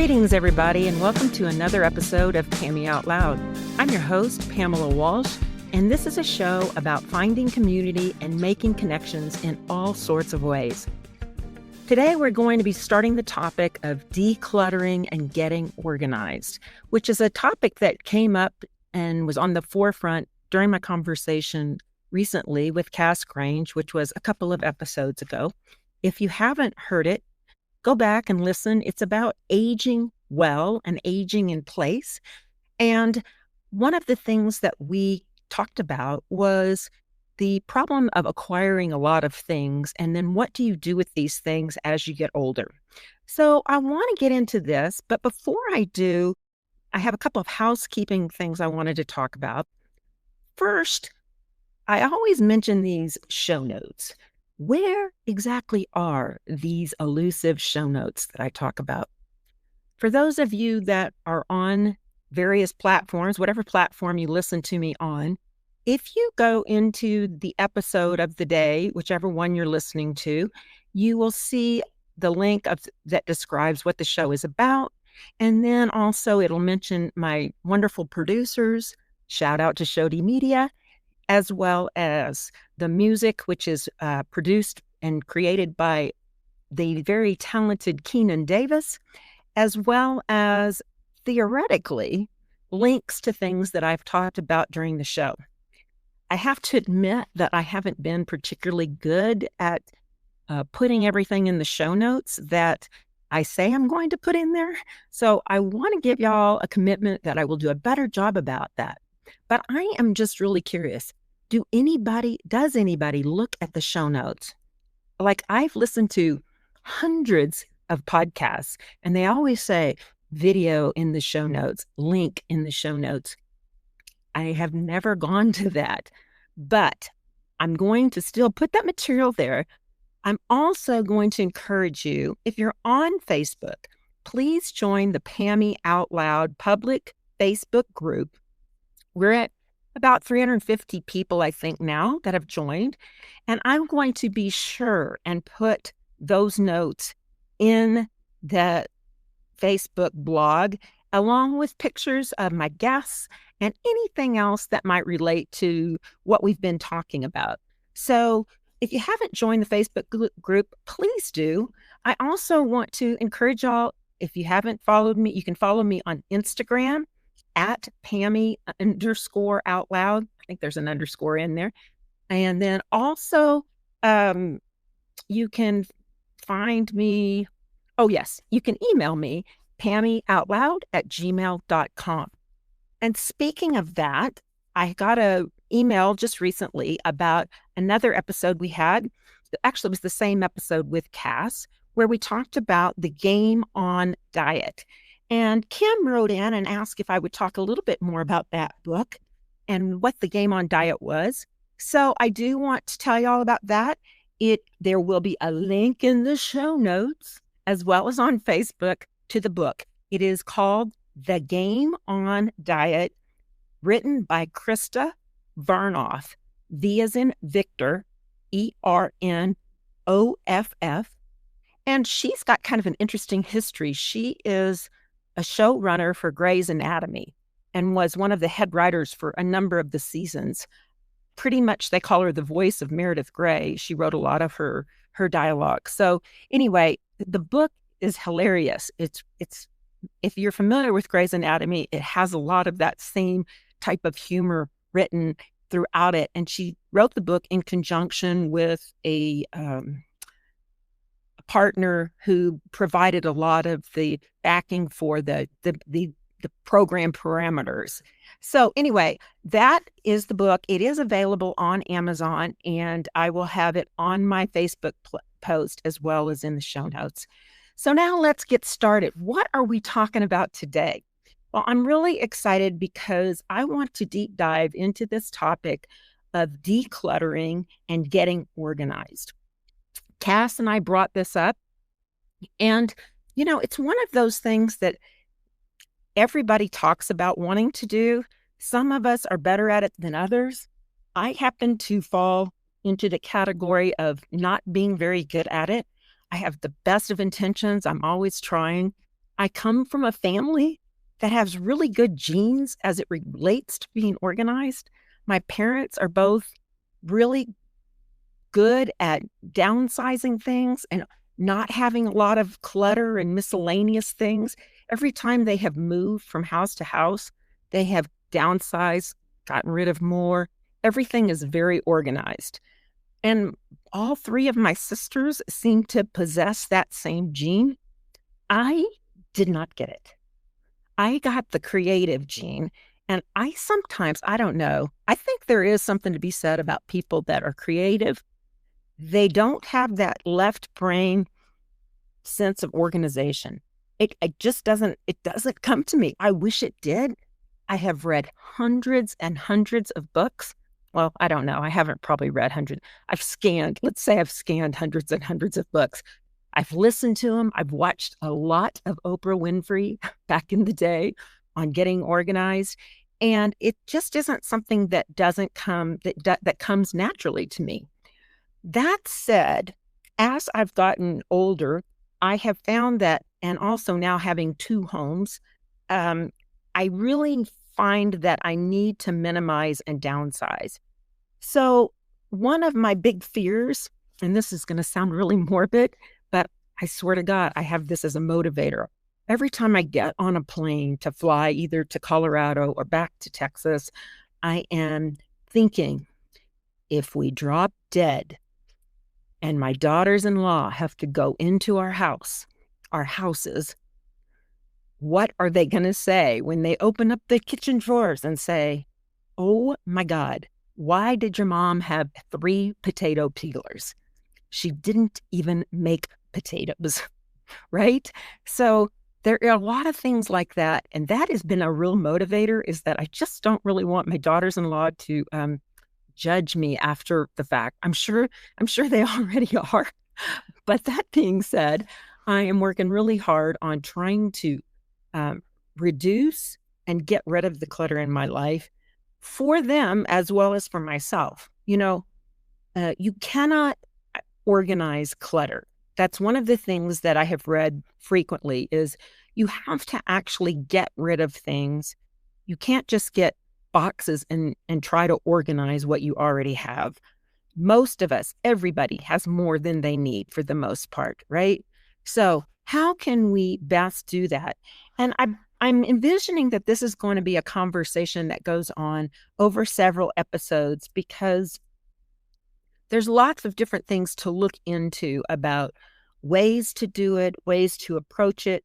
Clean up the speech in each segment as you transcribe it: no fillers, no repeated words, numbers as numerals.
Greetings, everybody, and welcome to another episode of Pammy Out Loud. I'm your host, Pamela Walsh, and this is a show about finding community and making connections in all sorts of ways. Today, we're going to be starting the topic of decluttering and getting organized, which is a topic that came up and was on the forefront during my conversation recently with Cass Grange, which was a couple of episodes ago. If you haven't heard it, go back and listen. It's about aging well and aging in place. And one of the things that we talked about was the problem of acquiring a lot of things. And then what do you do with these things as you get older? So I want to get into this, but before I do, I have a couple of housekeeping things I wanted to talk about. First, I always mention these show notes. Where exactly are these elusive show notes that I talk about? For those of you that are on various platforms, whatever platform you listen to me on, if you go into the episode of the day, whichever one you're listening to, you will see the link that describes what the show is about. And then also it'll mention my wonderful producers, shout out to Shodi Media, as well as the music, which is produced and created by the very talented Keenan Davis, as well as theoretically links to things that I've talked about during the show. I have to admit that I haven't been particularly good at putting everything in the show notes that I say I'm going to put in there. So I want to give y'all a commitment that I will do a better job about that. But I am just really curious. Does anybody look at the show notes? Like, I've listened to hundreds of podcasts and they always say video in the show notes, link in the show notes. I have never gone to that, but I'm going to still put that material there. I'm also going to encourage you, if you're on Facebook, please join the Pammy Out Loud public Facebook group. We're at about 350 people, I think, now that have joined. And I'm going to be sure and put those notes in the Facebook blog, along with pictures of my guests and anything else that might relate to what we've been talking about. So if you haven't joined the Facebook group, please do. I also want to encourage y'all, if you haven't followed me, you can follow me on Instagram at Pammy_Out Loud. I think there's an underscore in there. And then also you can find me. Oh, yes, you can email me, pammyoutloud@gmail.com. And speaking of that, I got an email just recently about another episode we had. Actually, it was the same episode with Cass, where we talked about the Game On diet. And Kim wrote in and asked if I would talk a little bit more about that book and what the Game On diet was. So I do want to tell you all about that. There will be a link in the show notes, as well as on Facebook, to the book. It is called The Game On Diet, written by Krista Varnoff, V as in Victor, ERNOFF. And she's got kind of an interesting history. She is a showrunner for Grey's Anatomy and was one of the head writers for a number of the seasons. Pretty much they call her the voice of Meredith Grey. She wrote a lot of her dialogue. So anyway, the book is hilarious. It's if you're familiar with Grey's Anatomy, it has a lot of that same type of humor written throughout it. And she wrote the book in conjunction with a partner who provided a lot of the backing for the program parameters. So anyway, that is the book. It is available on Amazon, and I will have it on my Facebook post as well as in the show notes. So now let's get started. What are we talking about today? Well, I'm really excited because I want to deep dive into this topic of decluttering and getting organized. Cass and I brought this up, and, it's one of those things that everybody talks about wanting to do. Some of us are better at it than others. I happen to fall into the category of not being very good at it. I have the best of intentions. I'm always trying, I come from a family that has really good genes as it relates to being organized. My parents are both really good at downsizing things and not having a lot of clutter and miscellaneous things. Every time they have moved from house to house, they have downsized, gotten rid of more. Everything is very organized. And all three of my sisters seem to possess that same gene. I did not get it. I got the creative gene. And I sometimes, I don't know, I think there is something to be said about people that are creative. They don't have that left brain sense of organization. It just doesn't come to me. I wish it did. I have read hundreds and hundreds of books. Well, I don't know. I haven't probably read hundreds. Let's say I've scanned hundreds and hundreds of books. I've listened to them. I've watched a lot of Oprah Winfrey back in the day on getting organized. And it just isn't something that doesn't come, that comes naturally to me. That said, as I've gotten older, I have found that, and also now having two homes, I really find that I need to minimize and downsize. So, one of my big fears, and this is going to sound really morbid, but I swear to God, I have this as a motivator. Every time I get on a plane to fly either to Colorado or back to Texas, I am thinking, if we drop dead and my daughters-in-law have to go into our houses, what are they going to say when they open up the kitchen drawers and say, oh my God, why did your mom have 3 potato peelers? She didn't even make potatoes, right? So there are a lot of things like that. And that has been a real motivator, is that I just don't really want my daughters-in-law to judge me after the fact. I'm sure they already are. But that being said, I am working really hard on trying to reduce and get rid of the clutter in my life for them as well as for myself. You cannot organize clutter. That's one of the things that I have read frequently, is you have to actually get rid of things. You can't just get boxes and try to organize what you already have. Most of us, everybody has more than they need for the most part, right? So how can we best do that? And I'm envisioning that this is going to be a conversation that goes on over several episodes, because there's lots of different things to look into about ways to do it, ways to approach it.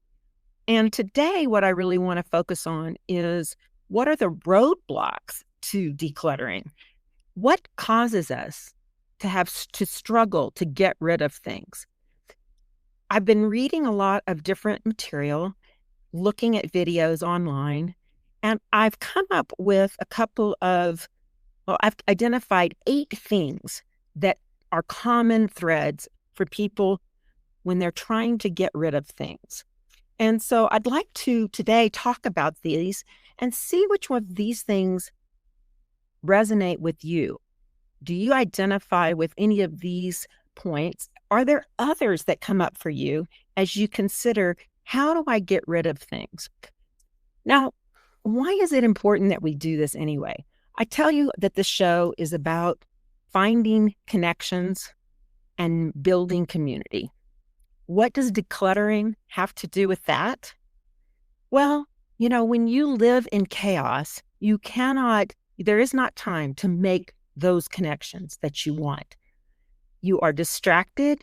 And today, what I really want to focus on is, what are the roadblocks to decluttering? What causes us to struggle to get rid of things? I've been reading a lot of different material, looking at videos online, and I've come up with I've identified 8 things that are common threads for people when they're trying to get rid of things. And so I'd like to today talk about these and see which one of these things resonate with you. Do you identify with any of these points? Are there others that come up for you as you consider, how do I get rid of things? Now, why is it important that we do this anyway? I tell you that the show is about finding connections and building community. What does decluttering have to do with that? Well, when you live in chaos, there is not time to make those connections that you want. You are distracted.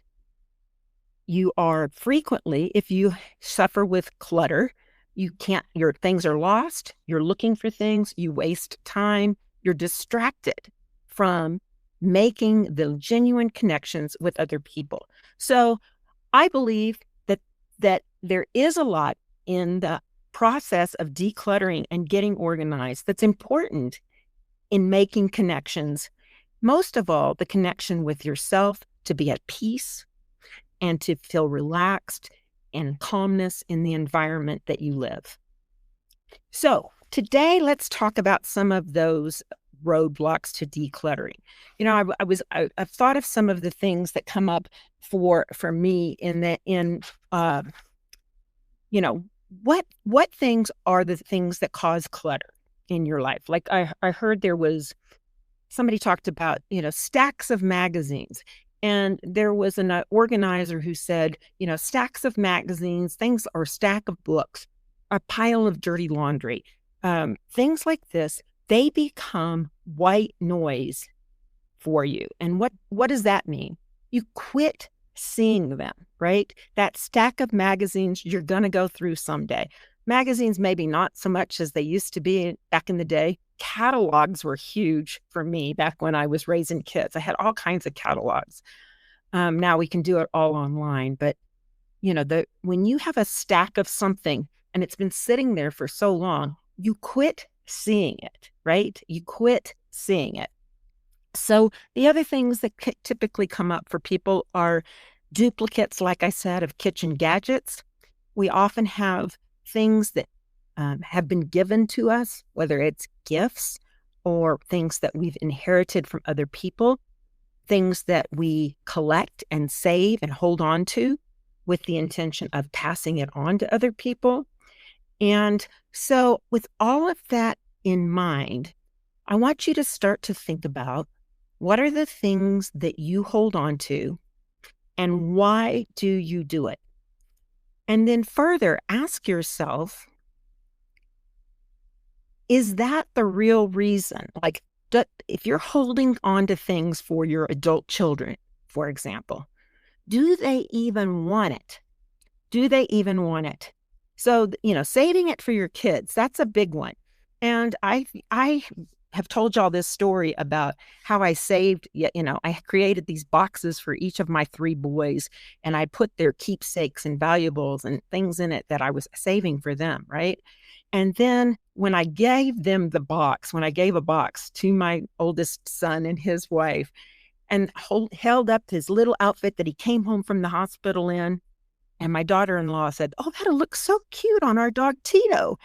You are frequently, if you suffer with clutter, your things are lost. You're looking for things. You waste time. You're distracted from making the genuine connections with other people. So I believe that there is a lot in the process of decluttering and getting organized that's important in making connections. Most of all, the connection with yourself, to be at peace and to feel relaxed and calmness in the environment that you live. So today, let's talk about some of those roadblocks to decluttering. I've thought of some of the things that come up for me what things are the things that cause clutter in your life? Like I heard there was somebody talked about, stacks of magazines. And there was an organizer who said, stacks of magazines, things or stack of books, a pile of dirty laundry, things like this, they become white noise for you. And what does that mean? You quit seeing them, right? That stack of magazines you're going to go through someday. Magazines maybe not so much as they used to be back in the day. Catalogs were huge for me back when I was raising kids. I had all kinds of catalogs. Now we can do it all online, but when you have a stack of something and it's been sitting there for so long, you quit seeing it, right? You quit seeing it. So the other things that typically come up for people are duplicates, like I said, of kitchen gadgets. We often have things that have been given to us, whether it's gifts or things that we've inherited from other people, things that we collect and save and hold on to with the intention of passing it on to other people. And so with all of that in mind, I want you to start to think about what are the things that you hold on to and why do you do it? And then further, ask yourself, is that the real reason? Like, if you're holding on to things for your adult children, for example, do they even want it? Do they even want it? So, saving it for your kids, that's a big one. And I have told y'all this story about how I saved, I created these boxes for each of my 3 boys, and I put their keepsakes and valuables and things in it that I was saving for them, right? And then when I gave a box to my oldest son and his wife, and held up his little outfit that he came home from the hospital in, and my daughter-in-law said, "Oh, that'll look so cute on our dog Tito."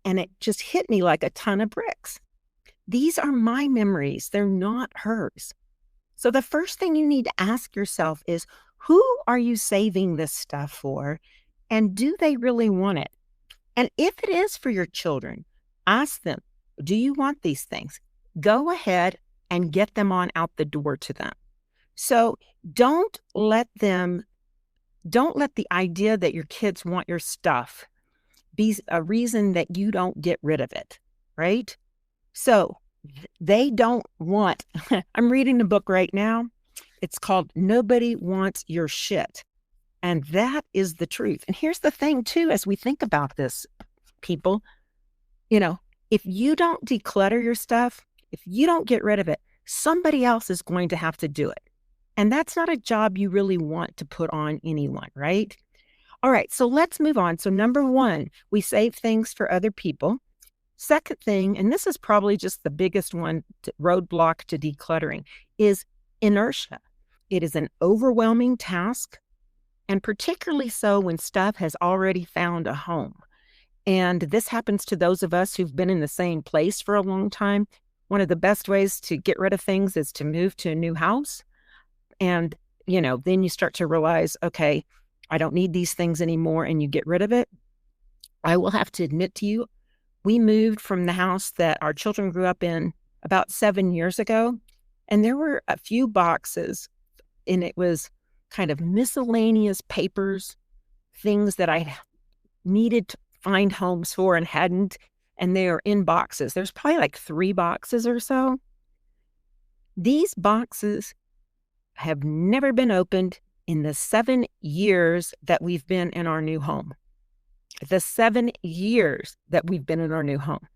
And it just hit me like a ton of bricks. These are my memories. They're not hers. So the first thing you need to ask yourself is, who are you saving this stuff for? And do they really want it? And if it is for your children, ask them, do you want these things? Go ahead and get them on out the door to them. So don't let the idea that your kids want your stuff be a reason that you don't get rid of it, right? So they don't want, I'm reading the book right now. It's called Nobody Wants Your Shit. And that is the truth. And here's the thing too, as we think about this, people, if you don't declutter your stuff, if you don't get rid of it, somebody else is going to have to do it. And that's not a job you really want to put on anyone, right? All right, so let's move on. So number 1, we save things for other people. Second thing, and this is probably just the biggest roadblock to decluttering, is inertia. It is an overwhelming task, and particularly so when stuff has already found a home. And this happens to those of us who've been in the same place for a long time. One of the best ways to get rid of things is to move to a new house. And, then you start to realize, okay, I don't need these things anymore, and you get rid of it. I will have to admit to you, we moved from the house that our children grew up in about 7 years ago, and there were a few boxes, and it was kind of miscellaneous papers, things that I needed to find homes for and hadn't, and they are in boxes. There's probably like 3 boxes or so. These boxes have never been opened in the 7 years that we've been in our new home. The 7 years that we've been in our new home.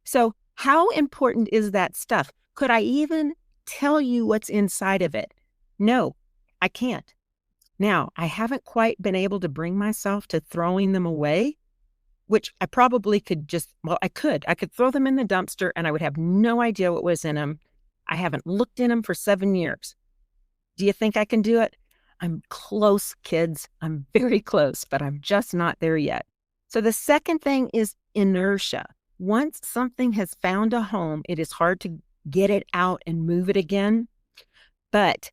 So how important is that stuff? Could I even tell you what's inside of it? No, I can't. Now, I haven't quite been able to bring myself to throwing them away, which I probably could I could throw them in the dumpster and I would have no idea what was in them. I haven't looked in them for 7 years. Do you think I can do it? I'm close, kids. I'm very close, but I'm just not there yet. So the second thing is inertia. Once something has found a home, it is hard to get it out and move it again. But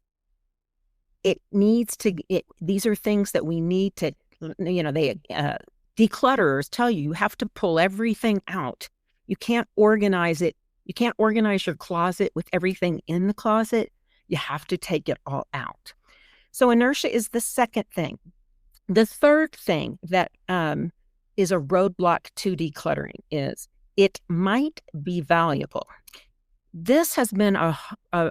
these are things that we need to, they declutterers tell you have to pull everything out. You can't organize it. You can't organize your closet with everything in the closet. You have to take it all out. So inertia is the second thing. The third thing that is a roadblock to decluttering is it might be valuable. This has been a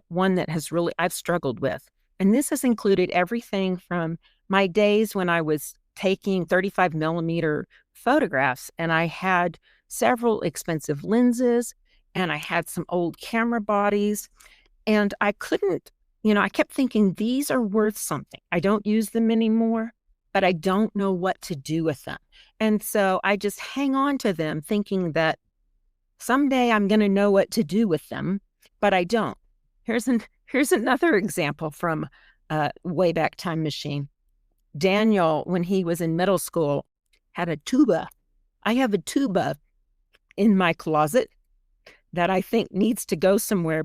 one that has really I've struggled with. And this has included everything from my days when I was taking 35 millimeter photographs, and I had several expensive lenses, and I had some old camera bodies, and I couldn't, I kept thinking these are worth something. I don't use them anymore, but I don't know what to do with them. And so I just hang on to them thinking that someday I'm going to know what to do with them, but I don't. Here's another example from Wayback Time Machine. Daniel, when he was in middle school, had a tuba. I have a tuba in my closet that I think needs to go somewhere,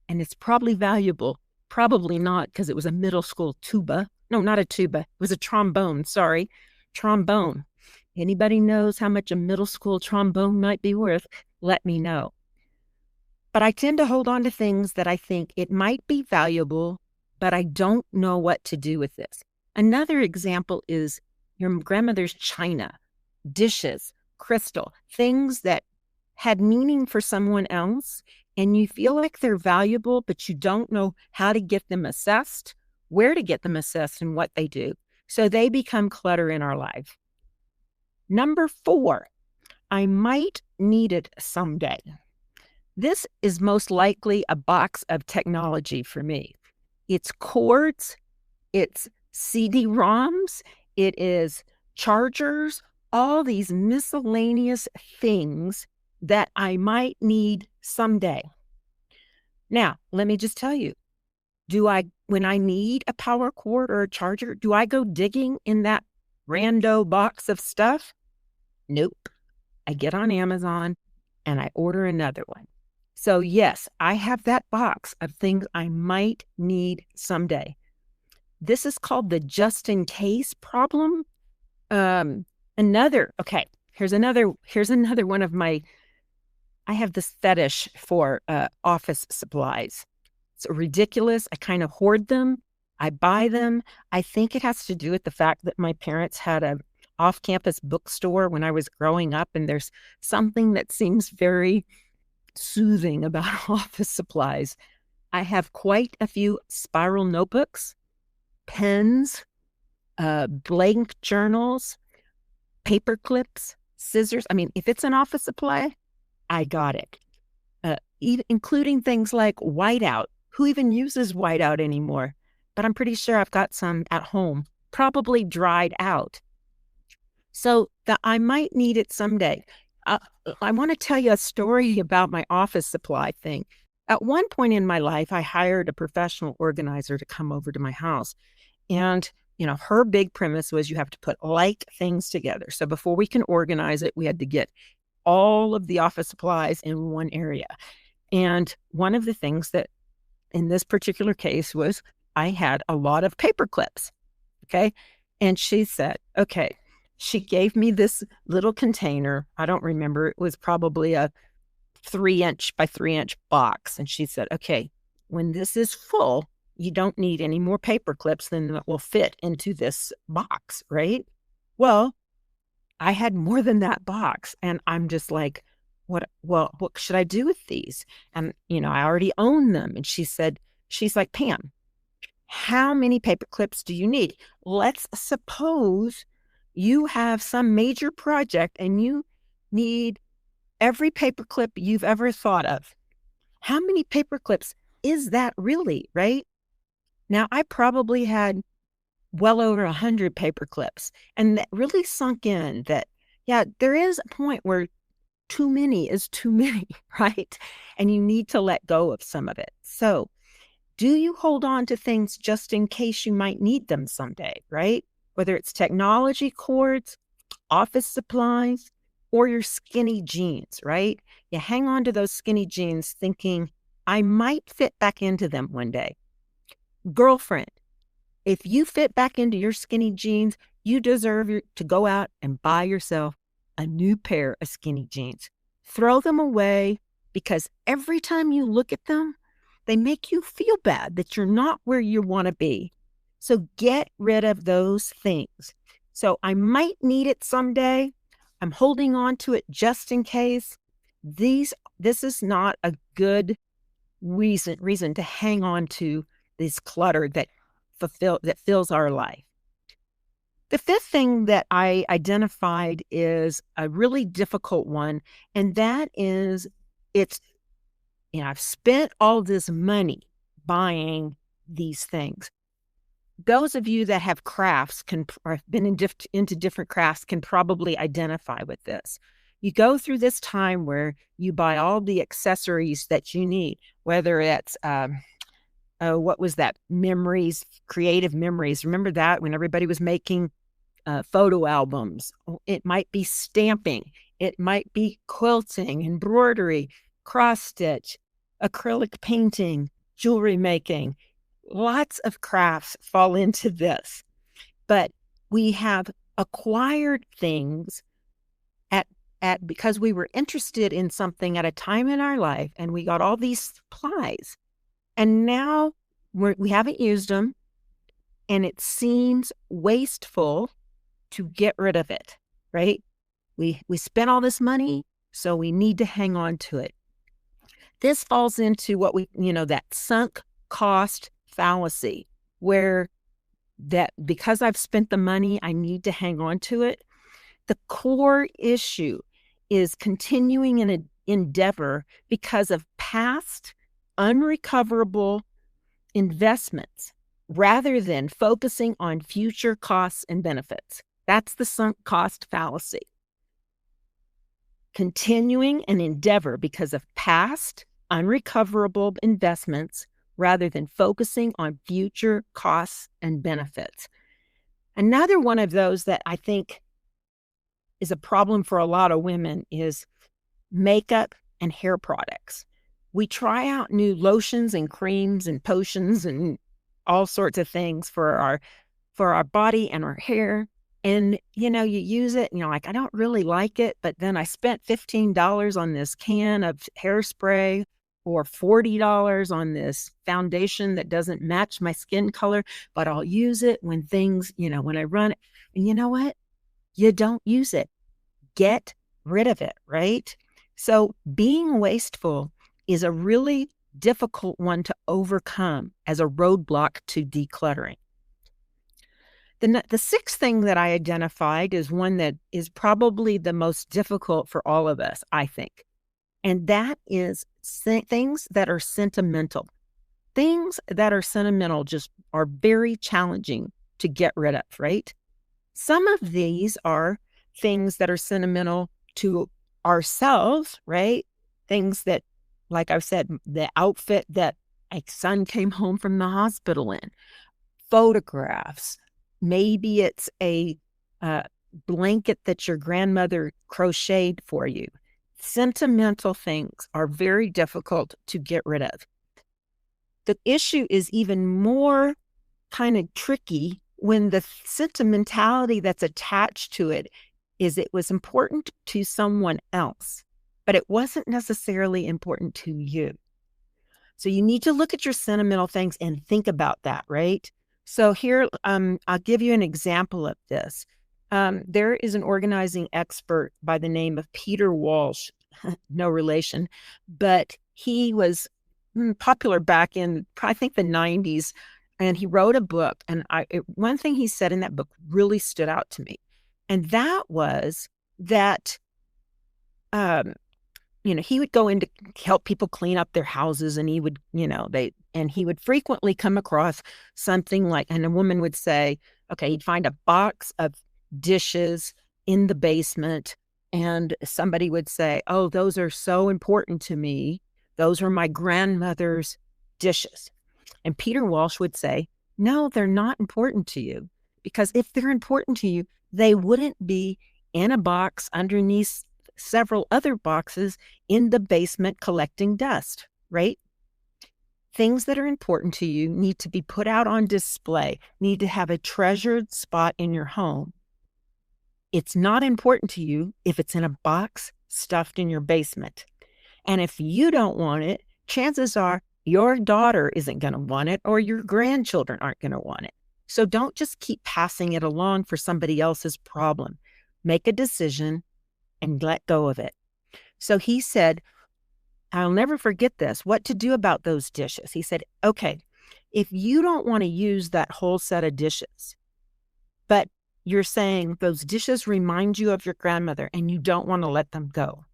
and it's probably valuable. Probably not, because it was a middle school tuba. No, not a tuba. It was a trombone. Sorry, trombone. Anybody knows how much a middle school trombone might be worth? Let me know. But I tend to hold on to things that I think it might be valuable, but I don't know what to do with this. Another example is your grandmother's china, dishes, crystal, things that had meaning for someone else, and you feel like they're valuable, but you don't know how to get them assessed, where to get them assessed, and what they do. So they become clutter in our life. Number 4, I might need it someday. This is most likely a box of technology for me. It's cords, it's CD-ROMs, it is chargers, all these miscellaneous things that I might need someday. Now, let me just tell you, when I need a power cord or a charger, do I go digging in that rando box of stuff? Nope. I get on Amazon and I order another one. So yes, I have that box of things I might need someday. This is called the just in case problem. Here's another one of my, I have this fetish for office supplies. It's ridiculous. I kind of hoard them. I buy them. I think it has to do with the fact that my parents had a off-campus bookstore when I was growing up, and there's something that seems very soothing about office supplies. I have quite a few spiral notebooks, pens, blank journals, paper clips, scissors. I mean, if it's an office supply, I got it. Even including things like whiteout. Who even uses whiteout anymore? But I'm pretty sure I've got some at home, probably dried out. So that I might need it someday. I want to tell you a story about my office supply thing. At one point in my life, I hired a professional organizer to come over to my house. And, her big premise was you have to put like things together. So before we can organize it, we had to get all of the office supplies in one area. And one of the things that in this particular case was I had a lot of paper clips. Okay. And she said, okay, she gave me this little container. I don't remember. It was probably a 3-inch by 3-inch box. And she said, okay, when this is full, you don't need any more paper clips than that will fit into this box, right? Well, I had more than that box. And I'm just like, what should I do with these? And, I already own them. And she's like, Pam, how many paper clips do you need? Let's suppose you have some major project and you need every paper clip you've ever thought of. How many paper clips is that really, right? Now, I probably had well over 100 paper clips, and that really sunk in that, yeah, there is a point where too many is too many, right? And you need to let go of some of it. So do you hold on to things just in case you might need them someday, right? Whether it's technology cords, office supplies, or your skinny jeans, right? You hang on to those skinny jeans thinking, I might fit back into them one day. Girlfriend, if you fit back into your skinny jeans, You deserve to go out and buy yourself a new pair of skinny jeans. Throw them away because every time you look at them, they make you feel bad that you're not where you want to be. So get rid of those things. So I might need it someday. I'm holding on to it just in case. This is not a good reason to hang on to this clutter that fills our life. The fifth thing that I identified is a really difficult one, and that is I've spent all this money buying these things. Those of you that have crafts or have been into different crafts can probably identify with this. You go through this time where you buy all the accessories that you need, whether it's what was that? Creative memories. Remember that when everybody was making photo albums? It might be stamping. It might be quilting, embroidery, cross stitch, acrylic painting, jewelry making. Lots of crafts fall into this. But we have acquired things because we were interested in something at a time in our life, and we got all these supplies. And now we haven't used them, and it seems wasteful to get rid of it, right? We spent all this money, so we need to hang on to it. This falls into what that sunk cost fallacy, where that because I've spent the money, I need to hang on to it. The core issue is continuing an endeavor because of past unrecoverable investments rather than focusing on future costs and benefits. That's the sunk cost fallacy. Continuing an endeavor because of past unrecoverable investments rather than focusing on future costs and benefits. Another one of those that I think is a problem for a lot of women is makeup and hair products. We try out new lotions and creams and potions and all sorts of things for our body and our hair. And, you use it and you're like, I don't really like it, but then I spent $15 on this can of hairspray or $40 on this foundation that doesn't match my skin color, but I'll use it when when I run it. And you know what? You don't use it. Get rid of it, right? So being wasteful is a really difficult one to overcome as a roadblock to decluttering. The sixth thing that I identified is one that is probably the most difficult for all of us, I think. And that is things that are sentimental. Things that are sentimental just are very challenging to get rid of, right? Some of these are things that are sentimental to ourselves, right? Things that, like I've said, the outfit that my son came home from the hospital in, photographs. Maybe it's a blanket that your grandmother crocheted for you. Sentimental things are very difficult to get rid of. The issue is even more kind of tricky when the sentimentality that's attached to it is it was important to someone else, but it wasn't necessarily important to you. So you need to look at your sentimental things and think about that, right? So here, I'll give you an example of this. There is an organizing expert by the name of Peter Walsh, no relation, but he was popular back in, I think, the 90s, and he wrote a book. And one thing he said in that book really stood out to me, and that was that he would go in to help people clean up their houses, and he would, he would frequently come across something like, and a woman would say, okay, he'd find a box of dishes in the basement, and somebody would say, oh, those are so important to me. Those are my grandmother's dishes. And Peter Walsh would say, no, they're not important to you, because if they're important to you, they wouldn't be in a box underneath several other boxes in the basement collecting dust, right? Things that are important to you need to be put out on display, need to have a treasured spot in your home. It's not important to you if it's in a box stuffed in your basement. And if you don't want it, chances are your daughter isn't going to want it or your grandchildren aren't going to want it. So don't just keep passing it along for somebody else's problem. Make a decision and let go of it. So he said, I'll never forget this, what to do about those dishes. He said, okay, if you don't want to use that whole set of dishes, but you're saying those dishes remind you of your grandmother and you don't want to let them go,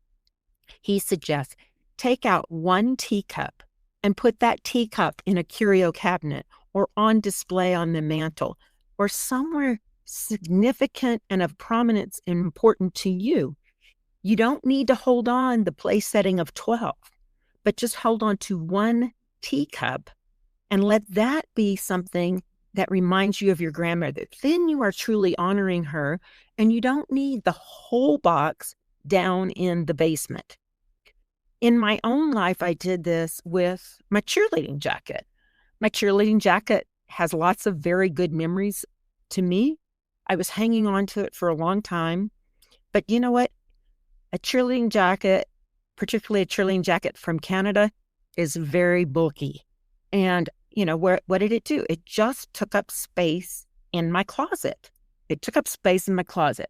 he suggests take out one teacup and put that teacup in a curio cabinet or on display on the mantle or somewhere significant and of prominence and important to you. You don't need to hold on the place setting of 12, but just hold on to one teacup and let that be something that reminds you of your grandmother. Then you are truly honoring her and you don't need the whole box down in the basement. In my own life, I did this with my cheerleading jacket. My cheerleading jacket has lots of very good memories to me. I was hanging on to it for a long time. But you know what? A cheerleading jacket, particularly a cheerleading jacket from Canada, is very bulky. And, what did it do? It just took up space in my closet. It took up space in my closet.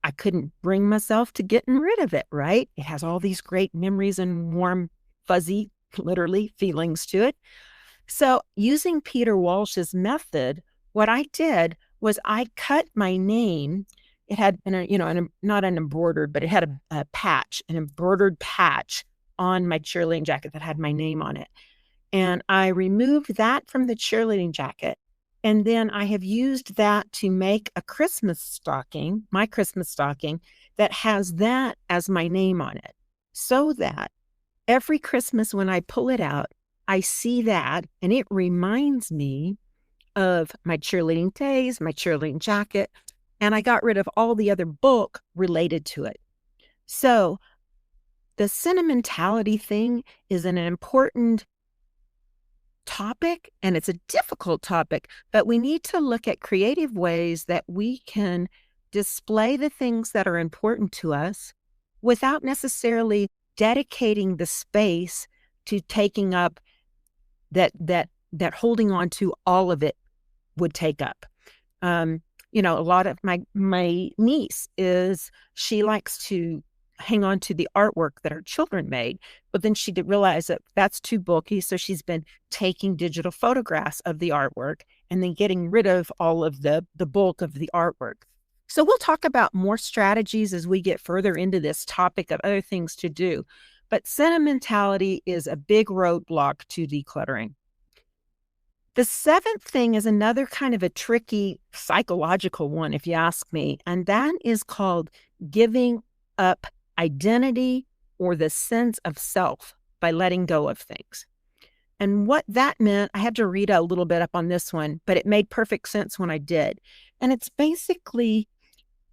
I couldn't bring myself to getting rid of it, right? It has all these great memories and warm, fuzzy, literally feelings to it. So using Peter Walsh's method, what I did was I cut my name. It had, not an embroidered, but it had a patch, an embroidered patch on my cheerleading jacket that had my name on it. And I removed that from the cheerleading jacket. And then I have used that to make a Christmas stocking, my Christmas stocking, that has that as my name on it. So that every Christmas when I pull it out, I see that and it reminds me of my cheerleading days, my cheerleading jacket, and I got rid of all the other bulk related to it. So the sentimentality thing is an important topic, and it's a difficult topic, but we need to look at creative ways that we can display the things that are important to us without necessarily dedicating the space to taking up that holding on to all of it would take up. A lot of my niece she likes to hang on to the artwork that her children made, but then she did realize that that's too bulky. So she's been taking digital photographs of the artwork and then getting rid of all of the bulk of the artwork. So we'll talk about more strategies as we get further into this topic of other things to do. But sentimentality is a big roadblock to decluttering. The seventh thing is another kind of a tricky psychological one, if you ask me, and that is called giving up identity or the sense of self by letting go of things. And what that meant, I had to read a little bit up on this one, but it made perfect sense when I did. And it's basically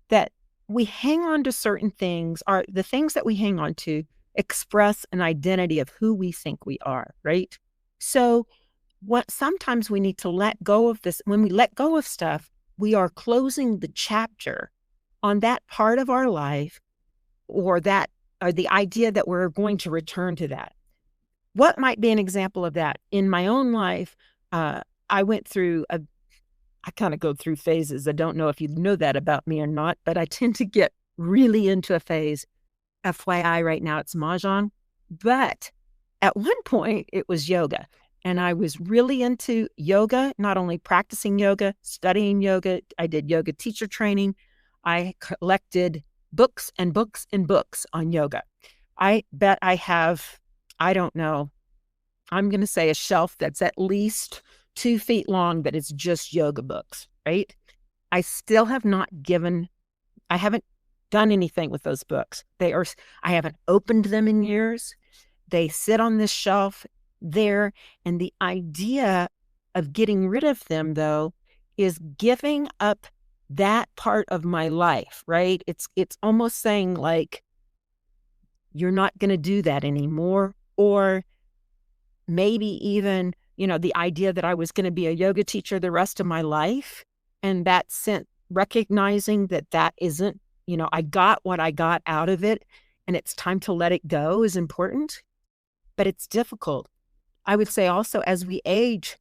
that we hang on to certain things, or the things that we hang on to express an identity of who we think we are, right? So sometimes we need to let go of this. When we let go of stuff, we are closing the chapter on that part of our life or the idea that we're going to return to that. What might be an example of that? In my own life, I went through I kind of go through phases. I don't know if you know that about me or not, but I tend to get really into a phase. FYI, right now it's Mahjong. But at one point, it was yoga. And I was really into yoga, not only practicing yoga, studying yoga. I did yoga teacher training. I collected books and books and books on yoga. I bet I have, I don't know, I'm going to say a shelf that's at least 2 feet long, but it's just yoga books, right? I still have not I haven't done anything with those books. I haven't opened them in years. They sit on this shelf there. And the idea of getting rid of them, though, is giving up that part of my life, right? It's almost saying like, you're not going to do that anymore. Or maybe even, the idea that I was going to be a yoga teacher the rest of my life. And that sent recognizing that that isn't, I got what I got out of it and it's time to let it go is important, but it's difficult. I would say also as we age,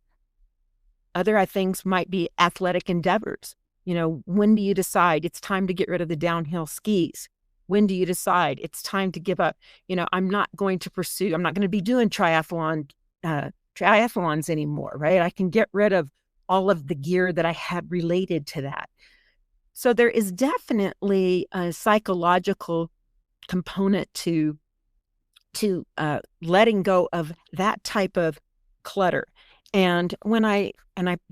other things might be athletic endeavors. When do you decide it's time to get rid of the downhill skis? When do you decide it's time to give up? I'm not going to be doing triathlons anymore, right? I can get rid of all of the gear that I had related to that. So there is definitely a psychological component to letting go of that type of clutter. And I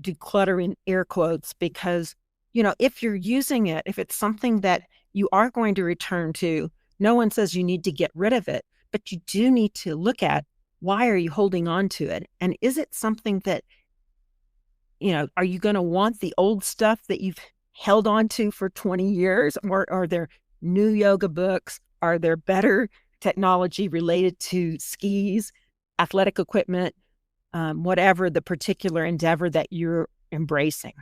do clutter in air quotes because, if you're using it, if it's something that you are going to return to, no one says you need to get rid of it, but you do need to look at why are you holding on to it? And is it something that, are you going to want the old stuff that you've held on to for 20 years? Or are there new yoga books? Are there better technology related to skis, athletic equipment, whatever the particular endeavor that you're embracing?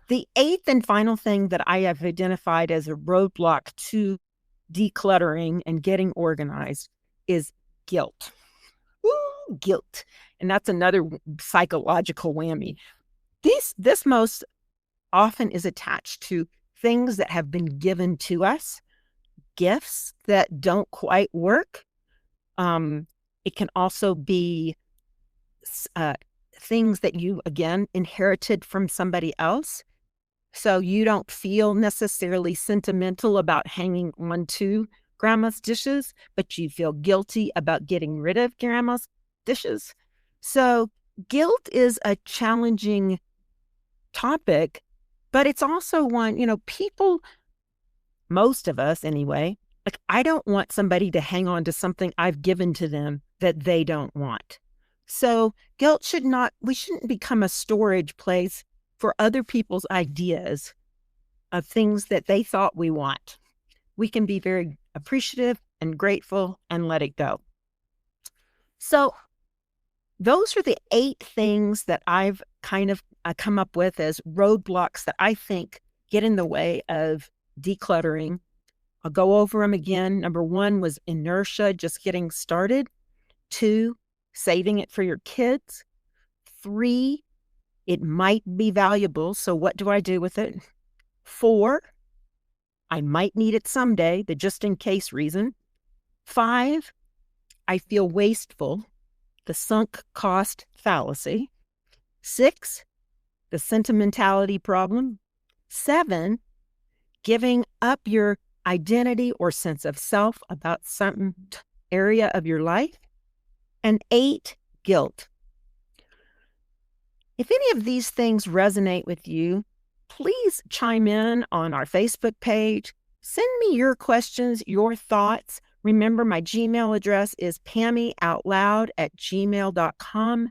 The eighth and final thing that I have identified as a roadblock to decluttering and getting organized is guilt. Ooh, guilt. And that's another psychological whammy. This most often is attached to things that have been given to us, gifts that don't quite work. It can also be things that you, again, inherited from somebody else. So you don't feel necessarily sentimental about hanging on to grandma's dishes, but you feel guilty about getting rid of grandma's dishes. So guilt is a challenging topic, but it's also one, people, most of us anyway, like I don't want somebody to hang on to something I've given to them that they don't want. So guilt we shouldn't become a storage place for other people's ideas of things that they thought we want. We can be very appreciative and grateful and let it go. So those are the 8 things that I've kind of come up with as roadblocks that I think get in the way of decluttering. I'll go over them again. Number 1 was inertia, just getting started. 2, saving it for your kids. 3, it might be valuable, so what do I do with it? 4, I might need it someday, the just in case reason. 5, I feel wasteful, the sunk cost fallacy. 6, the sentimentality problem. 7, giving up your identity or sense of self about some area of your life. And 8, guilt. If any of these things resonate with you, please chime in on our Facebook page. Send me your questions, your thoughts. Remember, my Gmail address is pammyoutloud@gmail.com.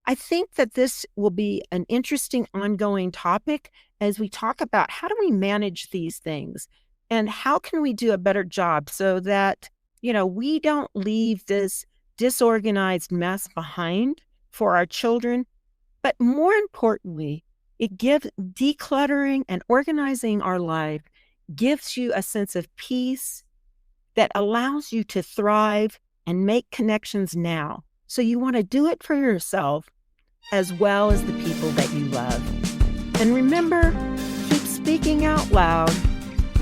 I think that this will be an interesting ongoing topic as we talk about how do we manage these things and how can we do a better job so that, we don't leave this disorganized mess behind for our children. But more importantly, decluttering and organizing our life gives you a sense of peace that allows you to thrive and make connections now. So you want to do it for yourself as well as the people that you love. And remember, keep speaking out loud.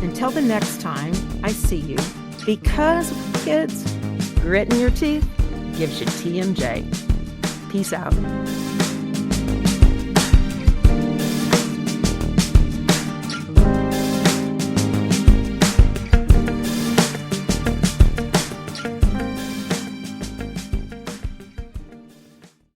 Until the next time I see you, because kids, grit in your teeth gives you TMJ. Peace out.